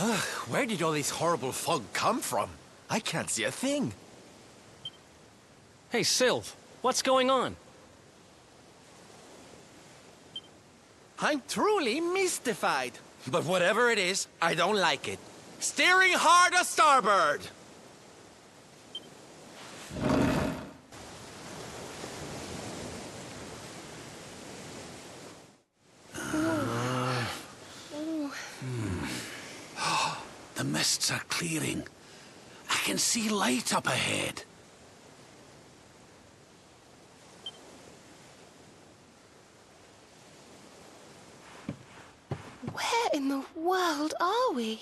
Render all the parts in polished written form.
Where did all this horrible fog come from? I can't see a thing. Hey, Sylv, what's going on? I'm truly mystified. But whatever it is, I don't like it. Steering hard a starboard! The mists are clearing. I can see light up ahead. Where in the world are we?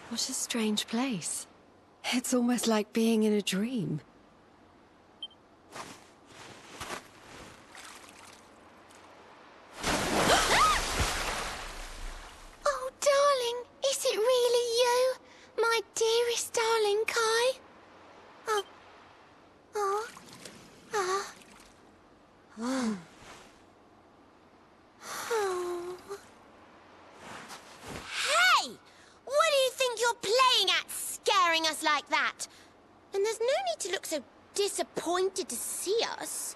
What a strange place. It's almost like being in a dream. Oh, darling, is it really you? My dearest darling Kai? Oh. Oh. Oh. Oh. Oh. Hey! What do you think you're playing at, scaring us like that? And there's no need to look so disappointed to see us.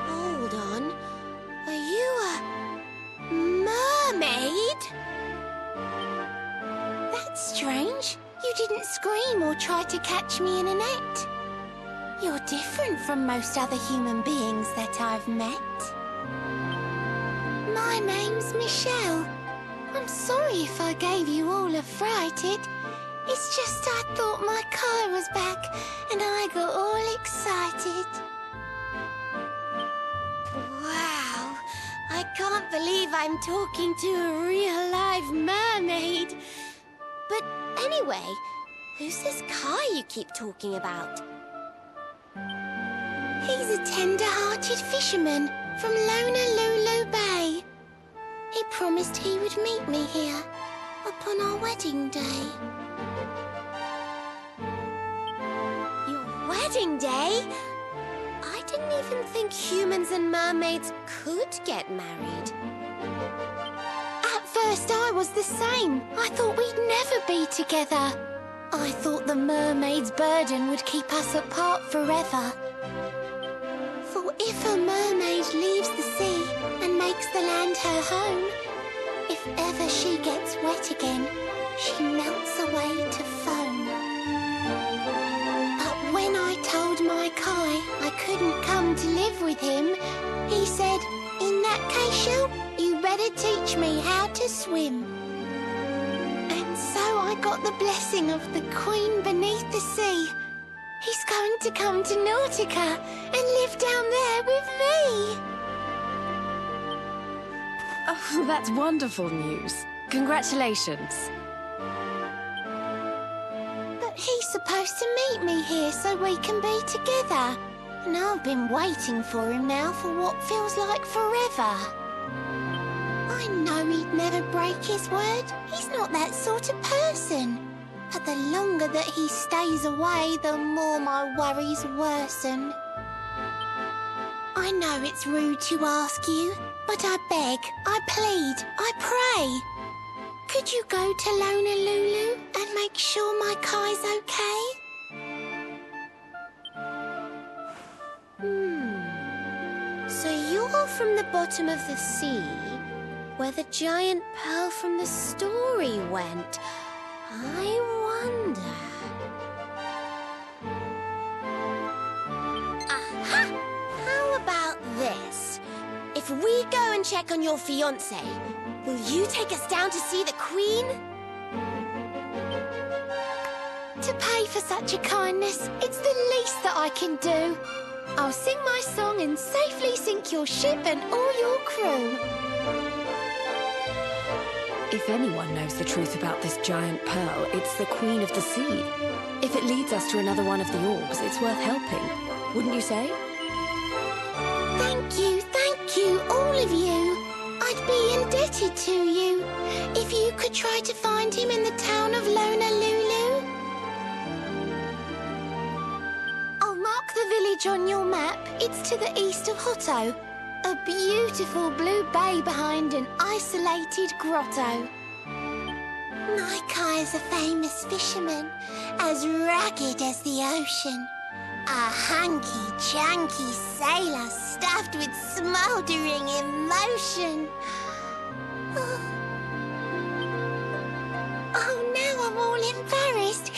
Hold on. Are you a mermaid? That's strange. You didn't scream or try to catch me in a net. You're different from most other human beings that I've met. My name's Michelle. I'm sorry if I gave you all a fright. It's just I thought my car was back and I got all excited. Wow, I can't believe I'm talking to a real live mermaid. But anyway, who's this Kai you keep talking about? He's a tender-hearted fisherman from Honolulu Bay. He promised he would meet me here upon our wedding day. Your wedding day? I didn't even think humans and mermaids could get married. At first I was the same. I thought we'd never be together. I thought the mermaid's burden would keep us apart forever. For if a mermaid leaves the sea and makes the land her home, if ever she gets wet again, she melts away to foam. But when I told my Kai I couldn't come to live with him, he said, "In that case, Shell, you better teach me how to swim." And so I got the blessing of the Queen beneath the sea. He's going to come to Nautica and live down there with me. Oh, that's wonderful news. Congratulations. But he's supposed to meet me here so we can be together. And I've been waiting for him now for what feels like forever. I know he'd never break his word. He's not that sort of person. But the longer that he stays away, the more my worries worsen. I know it's rude to ask you, but I beg, I plead, I pray. Could you go to Honolulu and make sure my Kai's okay? So you're from the bottom of the sea, where the giant pearl from the story went. I wonder... Aha! How about this? If we go and check on your fiancé, will you take us down to see the Queen? to pay for such a kindness. It's the least that I can do. I'll sing my song and safely sink your ship and all your crew. If anyone knows the truth about this giant pearl, it's the Queen of the Sea. If it leads us to another one of the orbs, it's worth helping. Wouldn't you say? Thank you, all of you. I'd be indebted to you. If you could try to find him in the town of Honolulu. I'll mark the village on your map. It's to the east of Hotto. A beautiful blue bay behind an isolated grotto. My Kai's a famous fisherman, as rugged as the ocean. A hanky-janky sailor stuffed with smouldering emotion. Oh, now I'm all embarrassed.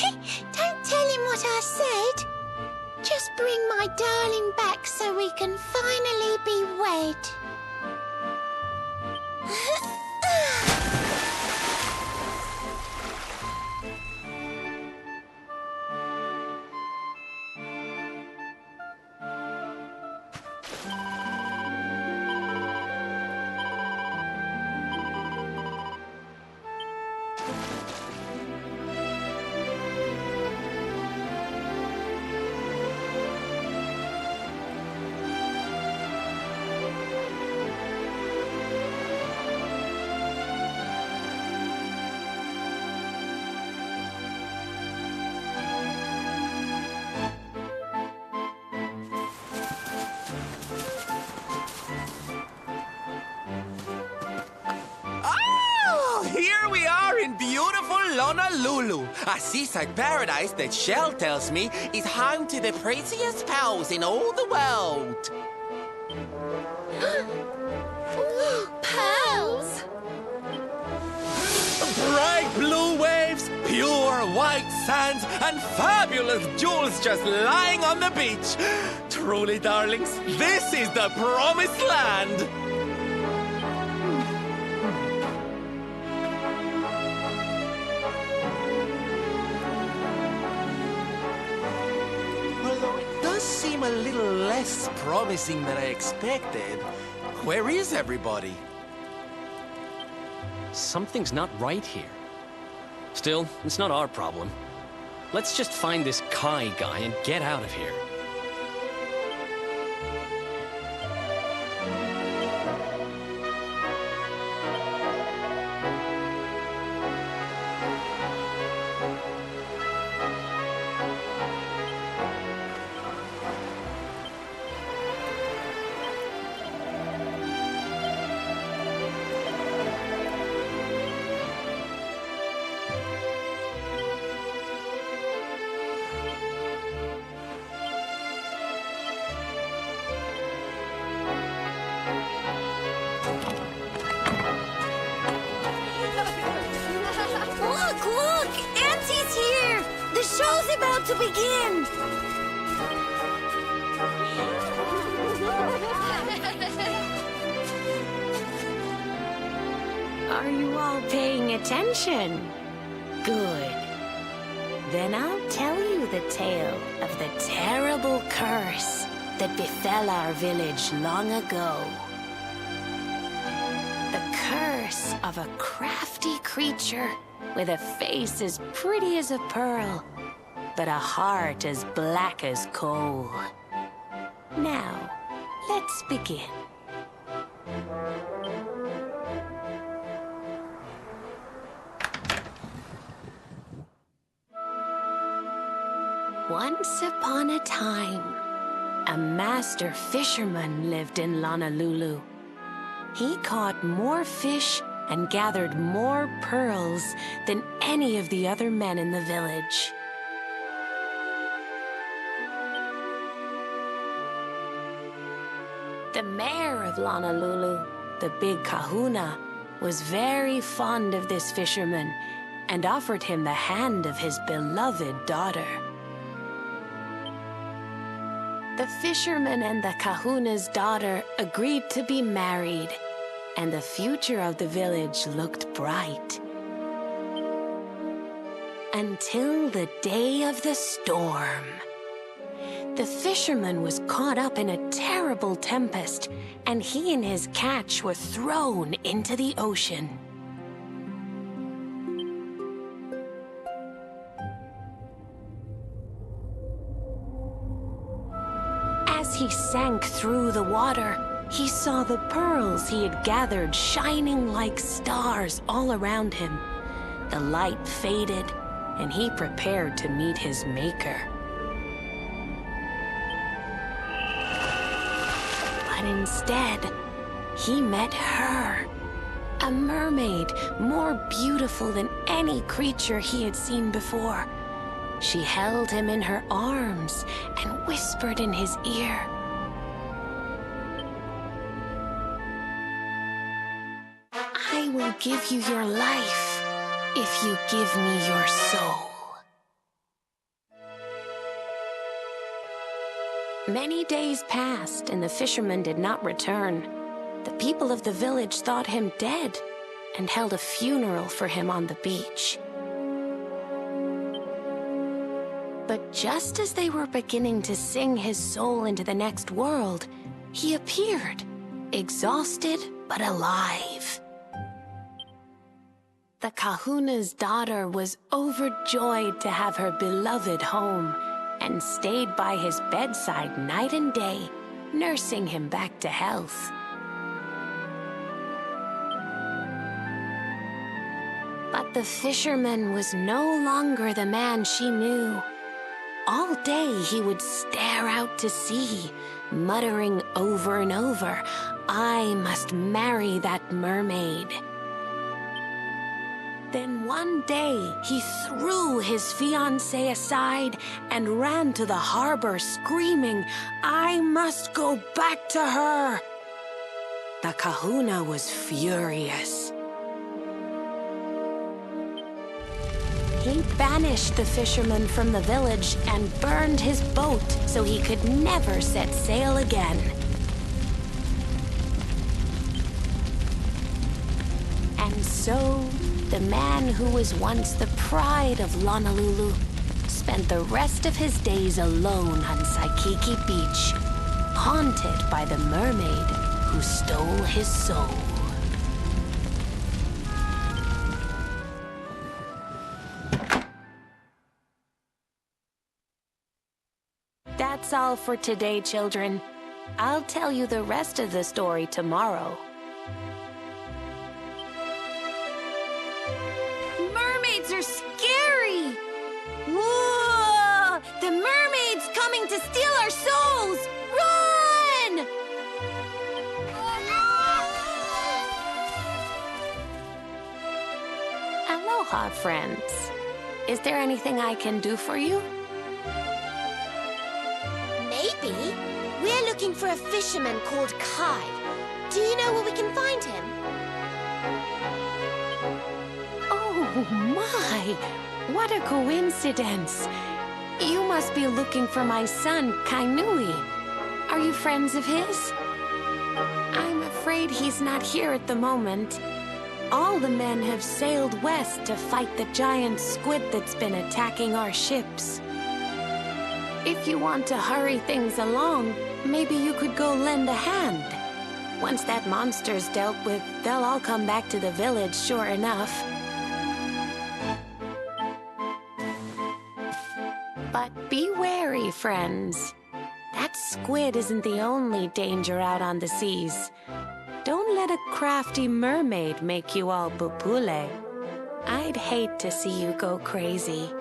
Don't tell him what I said. Just bring my darling back so we can finally be wed. Here we are in beautiful Honolulu, a seaside paradise that Shell tells me is home to the prettiest pearls in all the world. Pearls! Bright blue waves, pure white sands, and fabulous jewels just lying on the beach. Truly, darlings, this is the promised land. Although it does seem a little less promising than I expected. Where is everybody? Something's not right here. Still, it's not our problem. Let's just find this Kai guy and get out of here. Look! Auntie's here! The show's about to begin! Are you all paying attention? Good. Then I'll tell you the tale of the terrible curse that befell our village long ago. The curse of a crafty creature with a face as pretty as a pearl, but a heart as black as coal. Now, let's begin. Once upon a time, a master fisherman lived in Honolulu. He caught more fish and gathered more pearls than any of the other men in the village. The mayor of Honolulu, the big kahuna, was very fond of this fisherman and offered him the hand of his beloved daughter. The fisherman and the kahuna's daughter agreed to be married, and the future of the village looked bright. until the day of the storm. The fisherman was caught up in a terrible tempest, and he and his catch were thrown into the ocean. As he sank through the water, he saw the pearls he had gathered shining like stars all around him. The light faded, and he prepared to meet his maker. But instead, he met her, a mermaid more beautiful than any creature he had seen before. She held him in her arms and whispered in his ear, "I will give you your life if you give me your soul." Many days passed, and the fisherman did not return. The people of the village thought him dead and held a funeral for him on the beach. But just as they were beginning to sing his soul into the next world, he appeared, exhausted but alive. The kahuna's daughter was overjoyed to have her beloved home and stayed by his bedside night and day, nursing him back to health. But the fisherman was no longer the man she knew. All day he would stare out to sea, muttering over and over, "I must marry that mermaid." Then one day, he threw his fiancée aside and ran to the harbor screaming, "I must go back to her!" The kahuna was furious. He banished the fisherman from the village and burned his boat so he could never set sail again. And so, the man who was once the pride of Honolulu spent the rest of his days alone on Saikiki Beach, haunted by the mermaid who stole his soul. That's all for today, children. I'll tell you the rest of the story tomorrow. Mermaids are scary! Whoa! The mermaid's coming to steal our souls! Run! Aloha, friends. Is there anything I can do for you? Maybe. We're looking for a fisherman called Kai. Do you know where we can find him? Oh, my! What a coincidence! You must be looking for my son, Kainui. Are you friends of his? I'm afraid he's not here at the moment. All the men have sailed west to fight the giant squid that's been attacking our ships. If you want to hurry things along, maybe you could go lend a hand. Once that monster's dealt with, they'll all come back to the village, sure enough. But be wary, friends. That squid isn't the only danger out on the seas. Don't let a crafty mermaid make you all pupule. I'd hate to see you go crazy.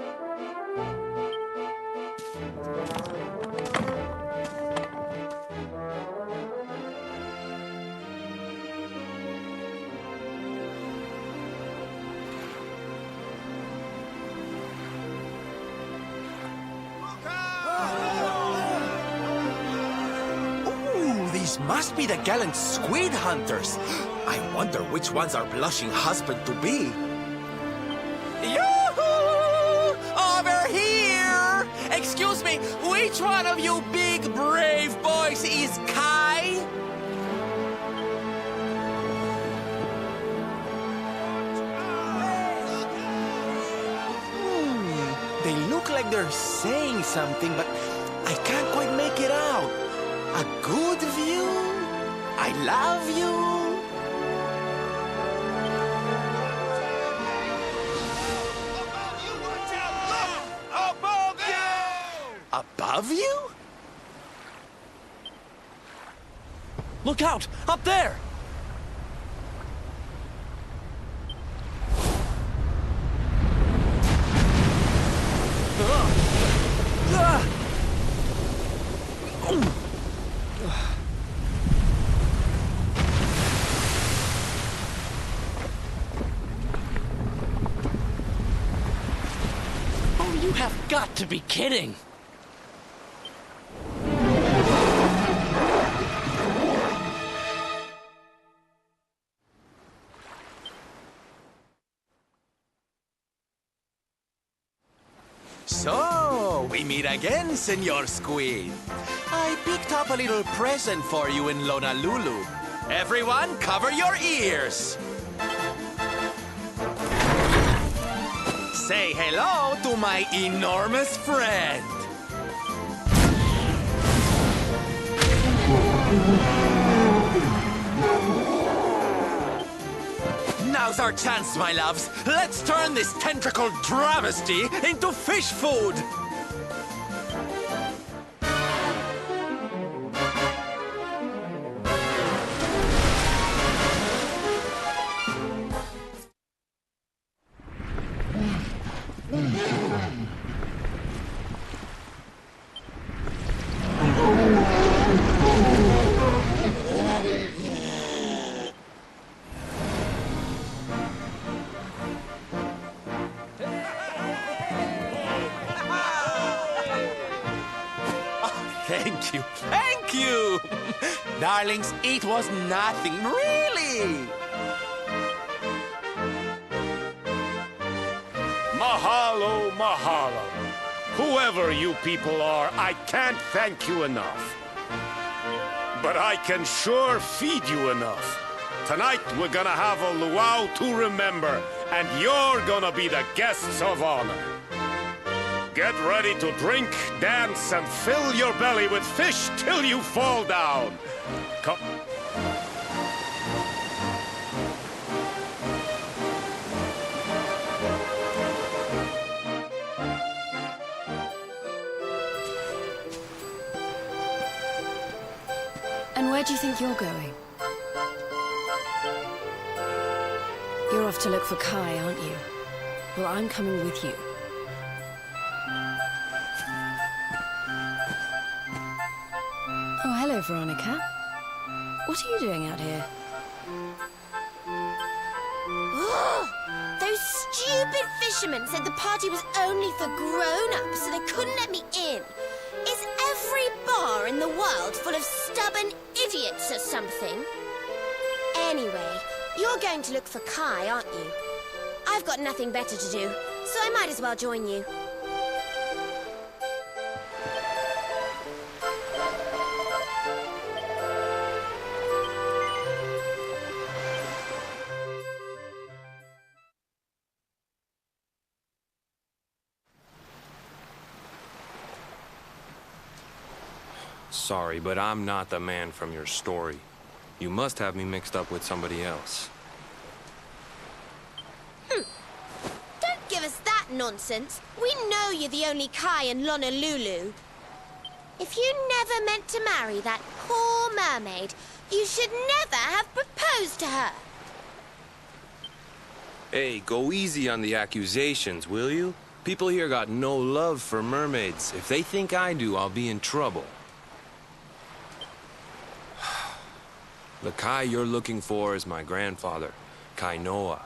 These must be the gallant squid hunters. I wonder which one's our blushing husband to be. Yoo-hoo! Over here! Excuse me, which one of you big brave boys is Kai? like they're saying something, but I can't quite make it out. A good view? I love you? Above you? Look out! Up there! Oh, you have got to be kidding! So, we meet again, Senor Squid. I picked up a little present for you in Honolulu. Everyone, cover your ears. Say hello to my enormous friend. Now's our chance, my loves. Let's turn this tentacled travesty into fish food. Thank you, thank you! Darlings, it was nothing, really! Mahalo, mahalo. Whoever you people are, I can't thank you enough. But I can sure feed you enough. Tonight we're gonna have a luau to remember, and you're gonna be the guests of honor. Get ready to drink, dance, and fill your belly with fish till you fall down. Come. And where do you think you're going? You're off to look for Kai, aren't you? Well, I'm coming with you. Oh, hello, Veronica. What are you doing out here? Those stupid fishermen said the party was only for grown-ups, so they couldn't let me in. Is every bar in the world full of stubborn idiots or something? Anyway, you're going to look for Kai, aren't you? I've got nothing better to do, so I might as well join you. Sorry, but I'm not the man from your story. You must have me mixed up with somebody else. Don't give us that nonsense. We know you're the only Kai in Honolulu. If you never meant to marry that poor mermaid, you should never have proposed to her. Hey, go easy on the accusations, will you? People here got no love for mermaids. If they think I do, I'll be in trouble. The Kai you're looking for is my grandfather, Kai Noah.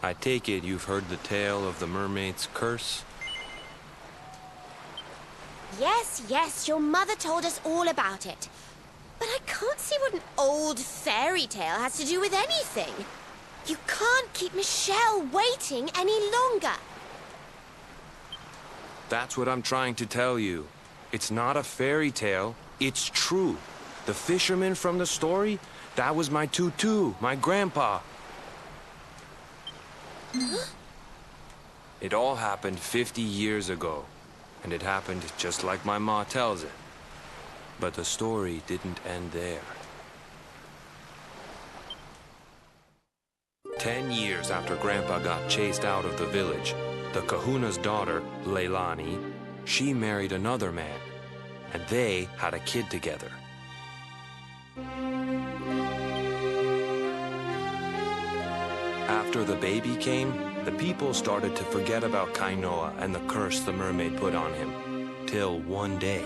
I take it you've heard the tale of the mermaid's curse? Yes, your mother told us all about it. But I can't see what an old fairy tale has to do with anything. You can't keep Michelle waiting any longer. That's what I'm trying to tell you. It's not a fairy tale, it's true. The fisherman from the story, that was my tutu, my grandpa. It all happened 50 years ago. and it happened just like my ma tells it. But the story didn't end there. 10 years after Grandpa got chased out of the village, the kahuna's daughter, Leilani, she married another man, and they had a kid together. After the baby came, the people started to forget about Kainoa and the curse the mermaid put on him, till one day.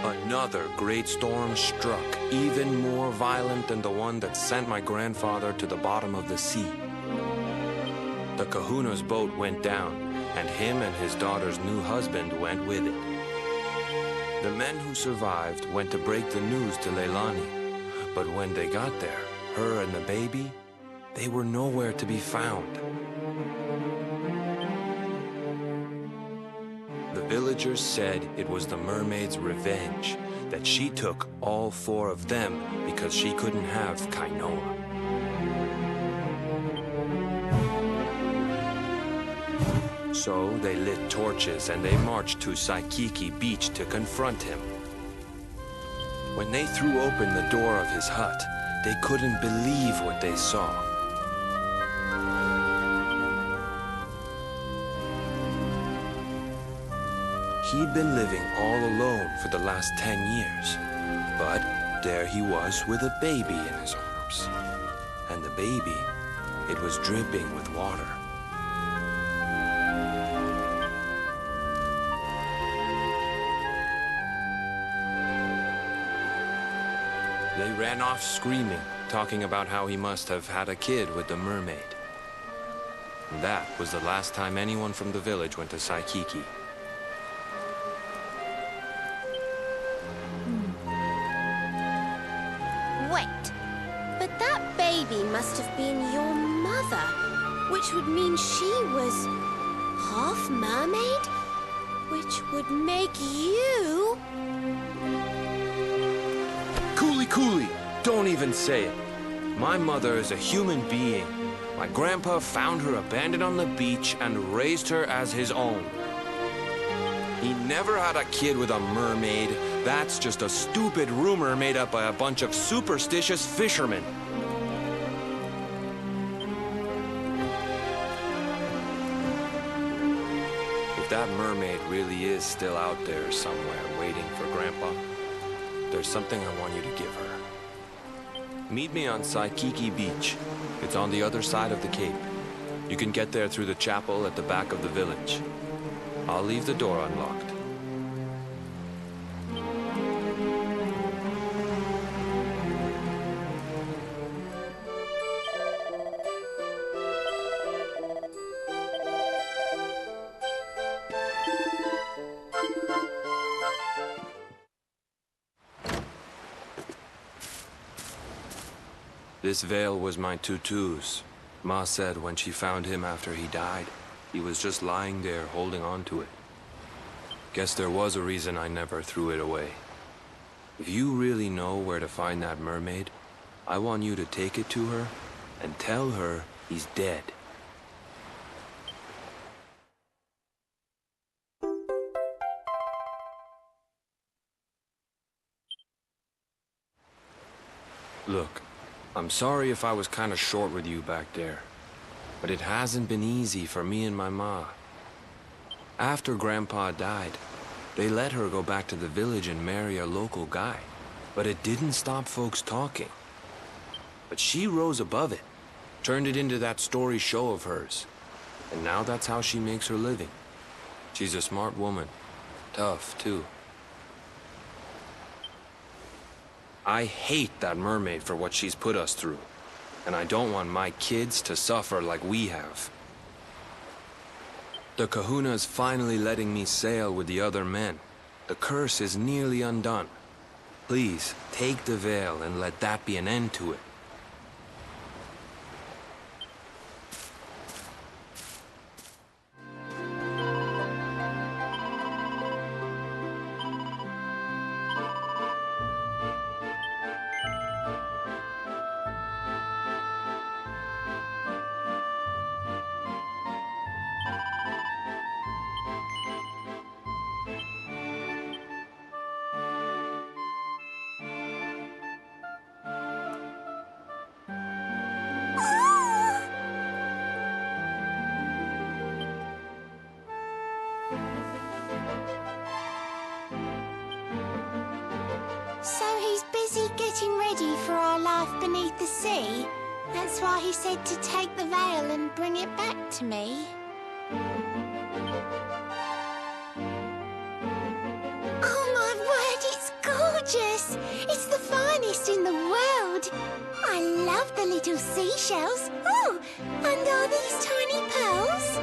Another great storm struck, even more violent than the one that sent my grandfather to the bottom of the sea. The kahuna's boat went down, and him and his daughter's new husband went with it. The men who survived went to break the news to Leilani, but when they got there, her and the baby, they were nowhere to be found. The villagers said it was the mermaid's revenge, that she took all 4 of them because she couldn't have Kainoa. So they lit torches and they marched to Saikiki Beach to confront him. When they threw open the door of his hut, they couldn't believe what they saw. He'd been living all alone for the last 10 years, but there he was with a baby in his arms. And the baby, it was dripping with water. They ran off screaming, talking about how he must have had a kid with the mermaid. And that was the last time anyone from the village went to Saikiki. Wait, but that baby must have been your mother, which would mean she was half mermaid, which would make you... Cooley, don't even say it. My mother is a human being. My grandpa found her abandoned on the beach and raised her as his own. He never had a kid with a mermaid. That's just a stupid rumor made up by a bunch of superstitious fishermen. If that mermaid really is still out there somewhere waiting for Grandpa, there's something I want you to give her. Meet me on Saikiki Beach. It's on the other side of the cape. You can get there through the chapel at the back of the village. I'll leave the door unlocked. This veil was my tutu's. Ma said when she found him after he died, he was just lying there holding on to it. Guess there was a reason I never threw it away. If you really know where to find that mermaid, I want you to take it to her and tell her he's dead. Look, I'm sorry if I was kind of short with you back there, but it hasn't been easy for me and my ma. After Grandpa died, they let her go back to the village and marry a local guy, but it didn't stop folks talking. But she rose above it, turned it into that story show of hers, and now that's how she makes her living. She's a smart woman, tough too. I hate that mermaid for what she's put us through, and I don't want my kids to suffer like we have. The kahuna's finally letting me sail with the other men. The curse is nearly undone. Please, take the veil and let that be an end to it. So he's busy getting ready for our life beneath the sea? That's why he said to take the veil and bring it back to me. Oh my word, it's gorgeous! It's the finest in the world! I love the little seashells. Oh, and are these tiny pearls?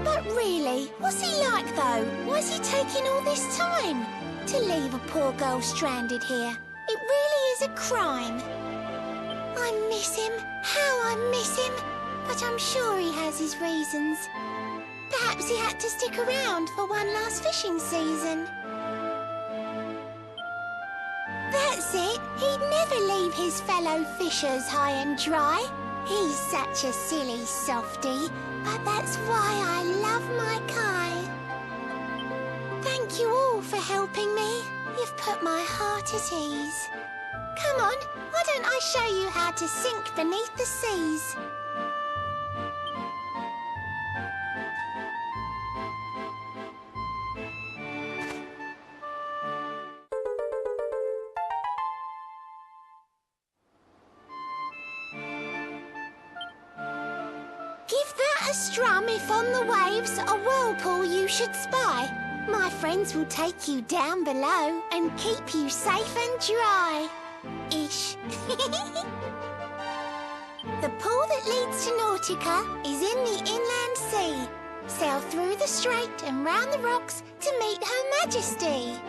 But really, what's he like though? Why's he taking all this time? To leave a poor girl stranded here. It really is a crime. I miss him. How I miss him. But I'm sure he has his reasons. Perhaps he had to stick around for one last fishing season. That's it. He'd never leave his fellow fishers high and dry. He's such a silly softy, but that's why I love my Kai. Thank you all for helping me. You've put my heart at ease. Come on, why don't I show you how to sink beneath the seas? Give that a strum if on the waves a whirlpool you should spy. My friends will take you down below and keep you safe and dry. Ish. The pool that leads to Nautica is in the inland sea. Sail through the strait and round the rocks to meet Her Majesty.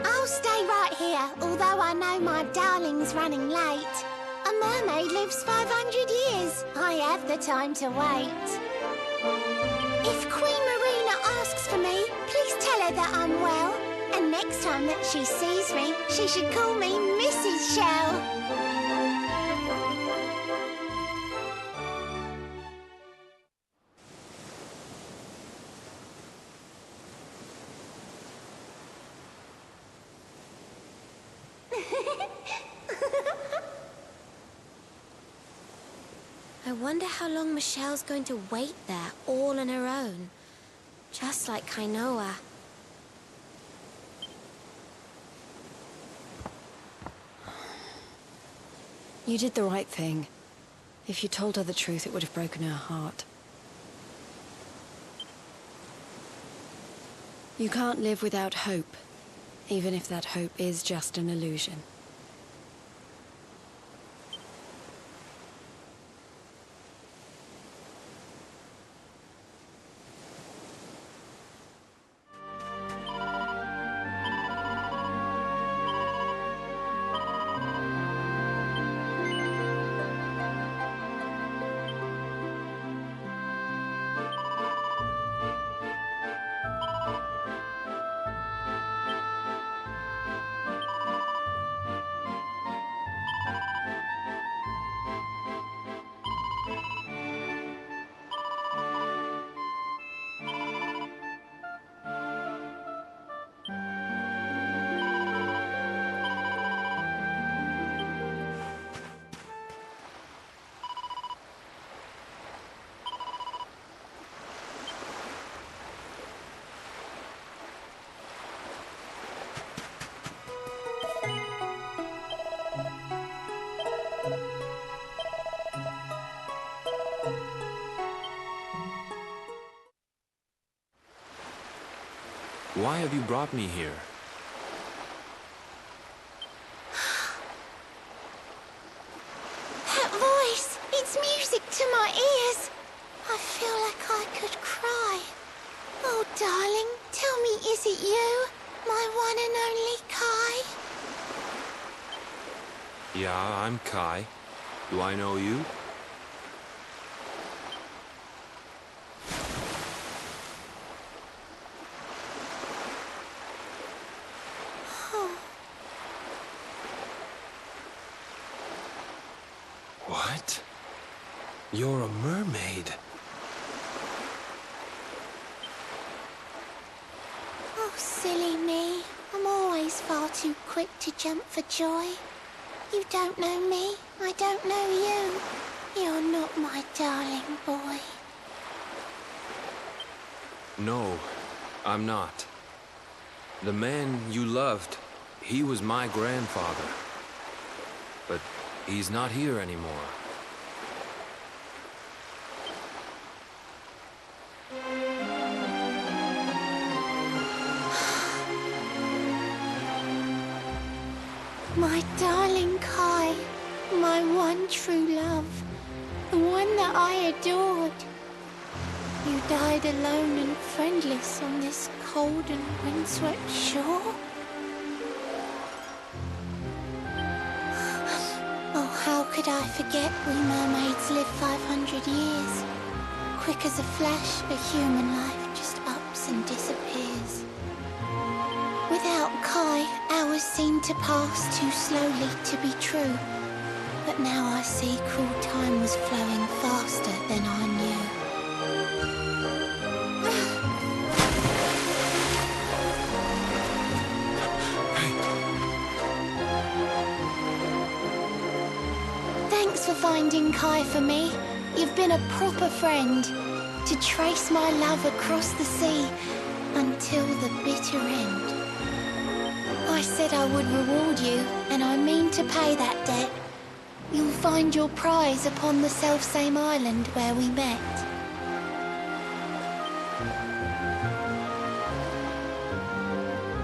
I'll stay right here, although I know my darling's running late. A mermaid lives 500 years. I have the time to wait. If Queen Marina asks for me, please tell her that I'm well. And next time that she sees me, she should call me Mrs. Shell. I wonder how long Michelle's going to wait there, all on her own. Just like Kainoa. You did the right thing. If you told her the truth, it would have broken her heart. You can't live without hope, even if that hope is just an illusion. Why have you brought me here? That voice! It's music to my ears! I feel like I could cry. Oh, darling, tell me, is it you? My one and only Kai? Yeah, I'm Kai. Do I know you? What? You're a mermaid. silly me. I'm always far too quick to jump for joy. You don't know me, I don't know you. You're not my darling boy. No, I'm not. The man you loved, he was my grandfather. But he's not here anymore. My darling Kai, my one true love, the one that I adored. You died alone and friendless on this cold and windswept shore? Oh, how could I forget we mermaids live 500 years? Quick as a flash, a human life just ups and disappears. Without Kai, hours seem to pass too slowly to be true. But now I see cruel time was flowing faster than I knew. Thanks for finding Kai for me. You've been a proper friend. To trace my love across the sea until the bitter end. I said I would reward you, and I mean to pay that debt. You'll find your prize upon the selfsame island where we met.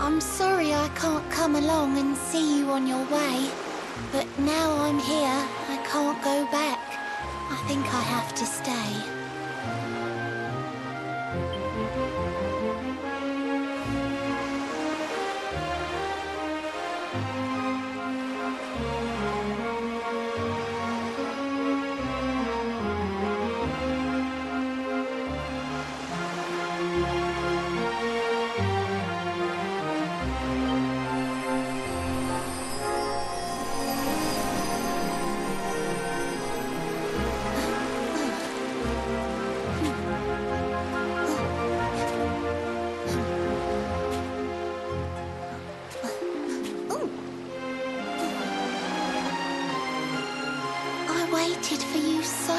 I'm sorry I can't come along and see you on your way, but now I'm here, I can't go back. I think I have to stay. Waited for you so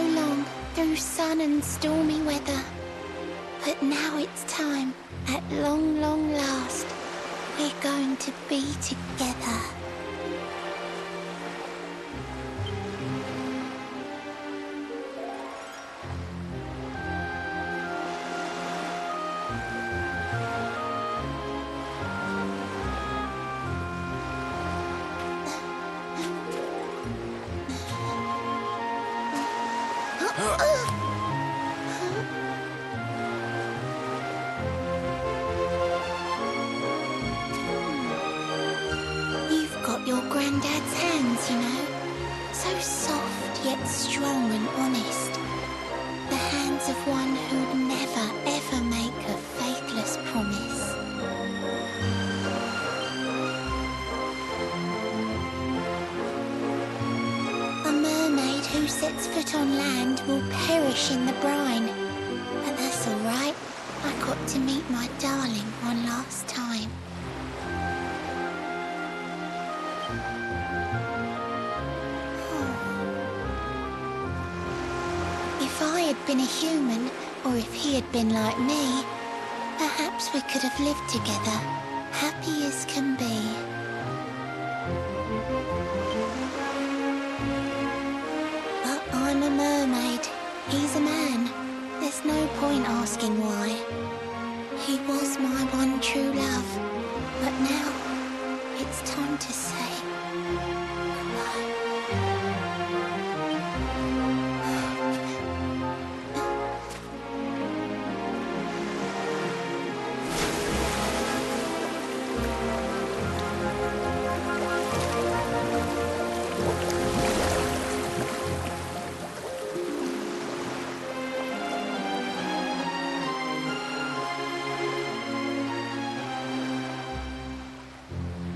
long, through sun and stormy weather. But now it's time, at long last, we're going to be together. You've got your granddad's hands, you know. So soft, yet strong and honest. The hands of one who'd never, ever make a faithless promise. A mermaid who sets foot on land will perish in the brine. But that's all right. I got to meet my darling one last time. If I had been a human, or if he had been like me, perhaps we could have lived together, happy as can be. But I'm a mermaid, he's a man. There's no point asking why. He was my one true love, but now it's time to say goodbye.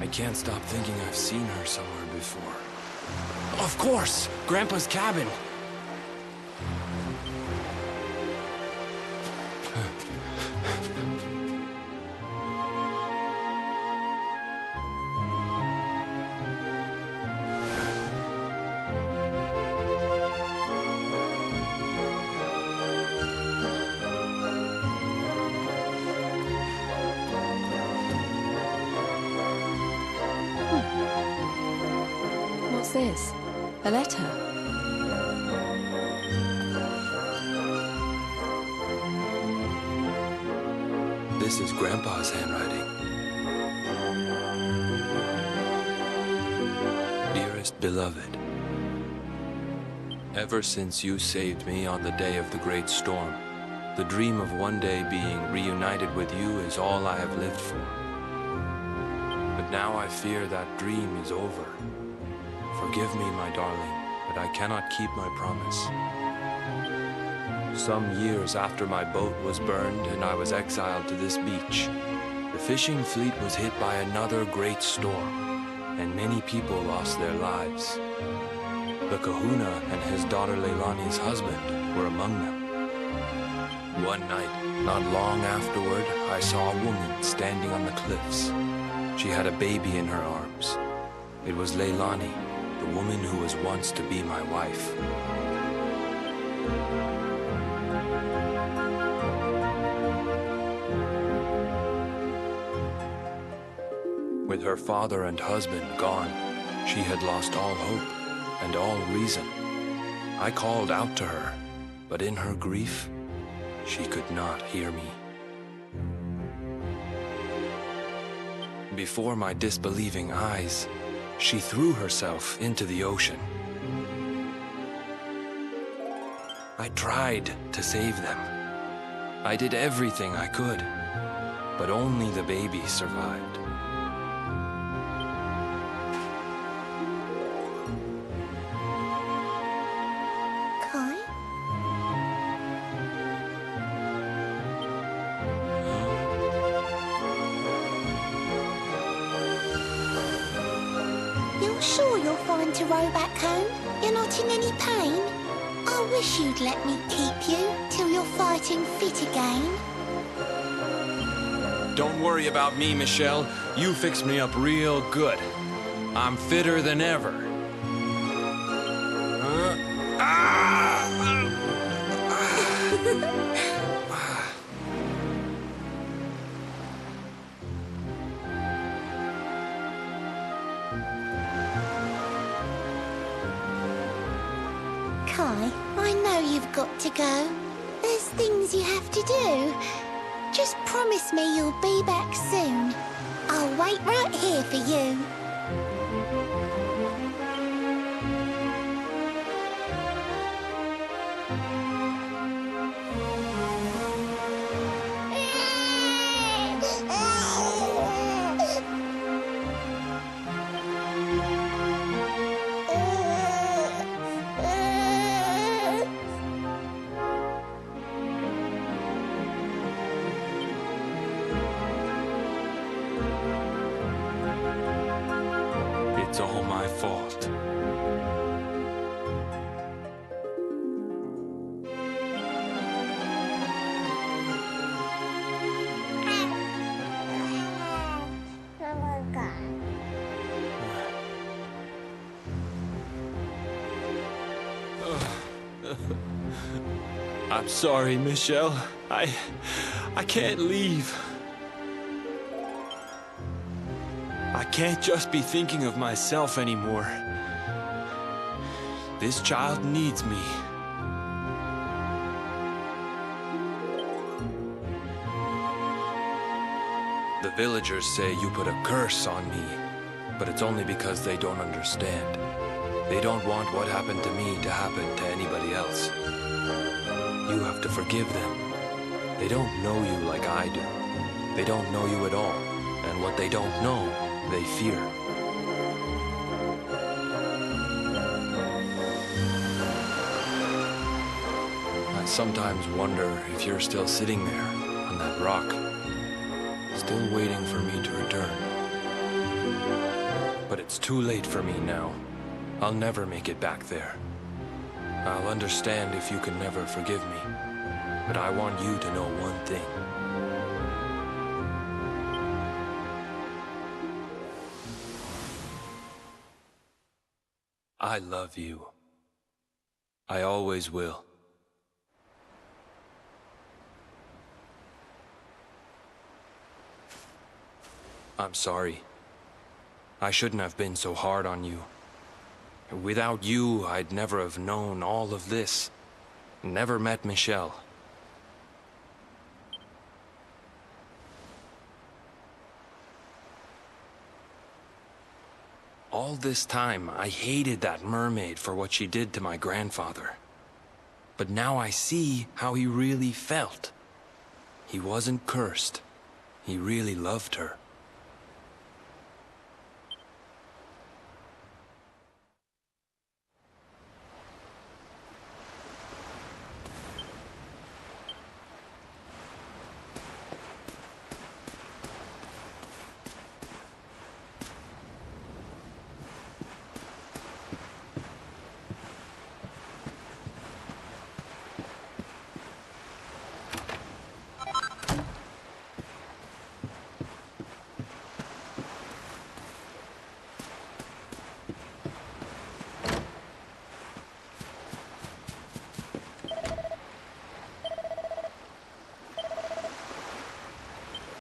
I can't stop thinking I've seen her somewhere before. Of course! Grandpa's cabin! What's this? A letter? This is Grandpa's handwriting. Dearest beloved, ever since you saved me on the day of the great storm, the dream of one day being reunited with you is all I have lived for. But now I fear that dream is over. Forgive me, my darling, but I cannot keep my promise. Some years after my boat was burned and I was exiled to this beach, the fishing fleet was hit by another great storm, and many people lost their lives. The kahuna and his daughter Leilani's husband were among them. One night, not long afterward, I saw a woman standing on the cliffs. She had a baby in her arms. It was Leilani, the woman who was once to be my wife. With her father and husband gone, she had lost all hope and all reason. I called out to her, but in her grief, she could not hear me. Before my disbelieving eyes, she threw herself into the ocean. I tried to save them. I did everything I could, but only the baby survived. To row back home? You're not in any pain? I wish you'd let me keep you till you're fighting fit again. Don't worry about me, Michelle. You fixed me up real good. I'm fitter than ever. Kai, I know you've got to go. There's things you have to do. Just promise me you'll be back soon. I'll wait right here for you. It's all my fault. I'm sorry, Michelle. I can't leave. I can't just be thinking of myself anymore. This child needs me. The villagers say you put a curse on me, but it's only because they don't understand. They don't want what happened to me to happen to anybody else. You have to forgive them. They don't know you like I do. They don't know you at all, and what they don't know, they fear. I sometimes wonder if you're still sitting there on that rock, still waiting for me to return. But it's too late for me now. I'll never make it back there. I'll understand if you can never forgive me, but I want you to know one thing. I love you. I always will. I'm sorry. I shouldn't have been so hard on you. Without you, I'd never have known all of this. Never met Michelle. All this time, I hated that mermaid for what she did to my grandfather. But now I see how he really felt. He wasn't cursed. He really loved her.